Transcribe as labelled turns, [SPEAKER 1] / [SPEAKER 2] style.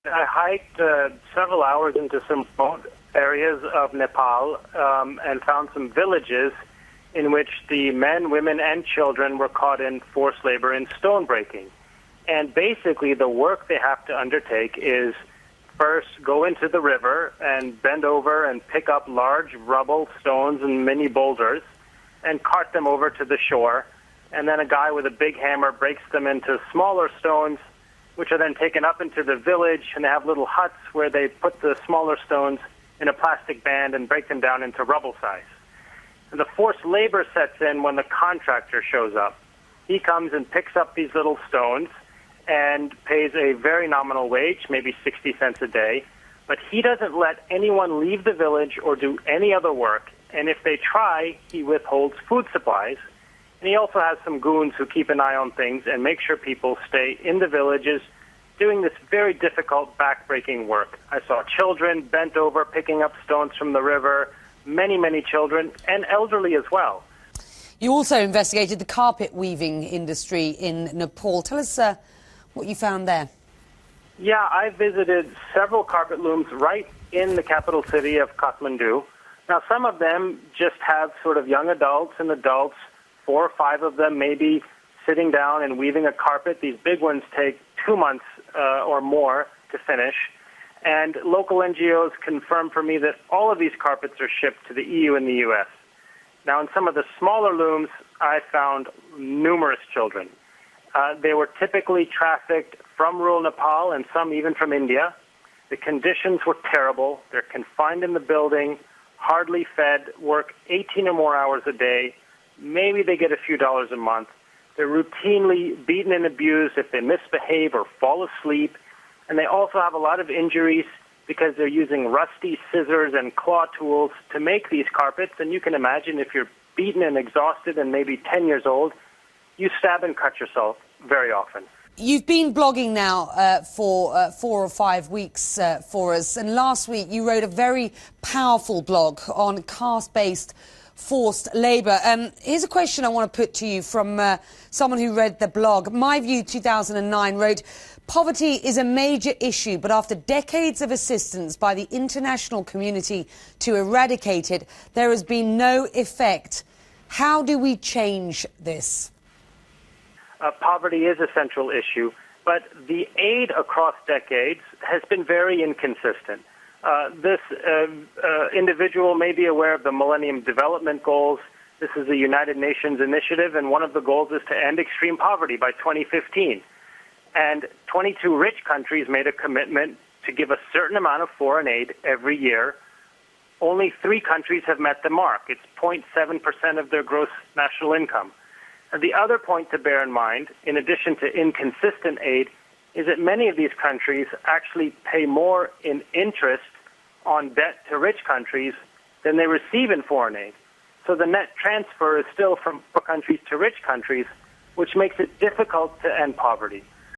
[SPEAKER 1] I hiked several hours into some remote areas of Nepal and found some villages in which the men, women, and children were caught in forced labor in stone breaking. And basically the work they have to undertake is first go into the river and bend over and pick up large rubble, stones, and mini boulders and cart them over to the shore. And then a guy with a big hammer breaks them into smaller stones, which are then taken up into the village, and they have little huts where they put the smaller stones in a plastic band and break them down into rubble size. And the forced labor sets in when the contractor shows up. He comes and picks up these little stones and pays a very nominal wage, maybe 60 cents a day, but he doesn't let anyone leave the village or do any other work, and if they try, he withholds food supplies. And he also has some goons who keep an eye on things and make sure people stay in the villages doing this very difficult back-breaking work. I saw children bent over picking up stones from the river, many, many children, and elderly as well.
[SPEAKER 2] You also investigated the carpet weaving industry in Nepal. Tell us what you found there.
[SPEAKER 1] Yeah, I visited several carpet looms right in the capital city of Kathmandu. Now, some of them just have sort of young adults and adults, 4 or 5 of them maybe sitting down and weaving a carpet. These big ones take 2 months or more to finish. And local NGOs confirm for me that all of these carpets are shipped to the EU and the US. Now, in some of the smaller looms, I found numerous children. They were typically trafficked from rural Nepal and some even from India. The conditions were terrible. They're confined in the building, hardly fed, work 18 or more hours a day. Maybe they get a few dollars a month. They're routinely beaten and abused if they misbehave or fall asleep. And they also have a lot of injuries because they're using rusty scissors and claw tools to make these carpets. And you can imagine if you're beaten and exhausted and maybe 10 years old, you stab and cut yourself very often.
[SPEAKER 2] You've been blogging now for 4 or 5 weeks for us. And last week you wrote a very powerful blog on caste-based forced labour. Here's a question I want to put to you from someone who read the blog. My View 2009 wrote, "Poverty is a major issue, but after decades of assistance by the international community to eradicate it, there has been no effect. How do we change this?"
[SPEAKER 1] Poverty is a central issue, but the aid across decades has been very inconsistent. This individual may be aware of the Millennium Development Goals. This is a United Nations initiative, and one of the goals is to end extreme poverty by 2015. And 22 rich countries made a commitment to give a certain amount of foreign aid every year. Only 3 countries have met the mark. It's 0.7% of their gross national income. And the other point to bear in mind, in addition to inconsistent aid, is that many of these countries actually pay more in interest on debt to rich countries than they receive in foreign aid. So the net transfer is still from poor countries to rich countries, which makes it difficult to end poverty.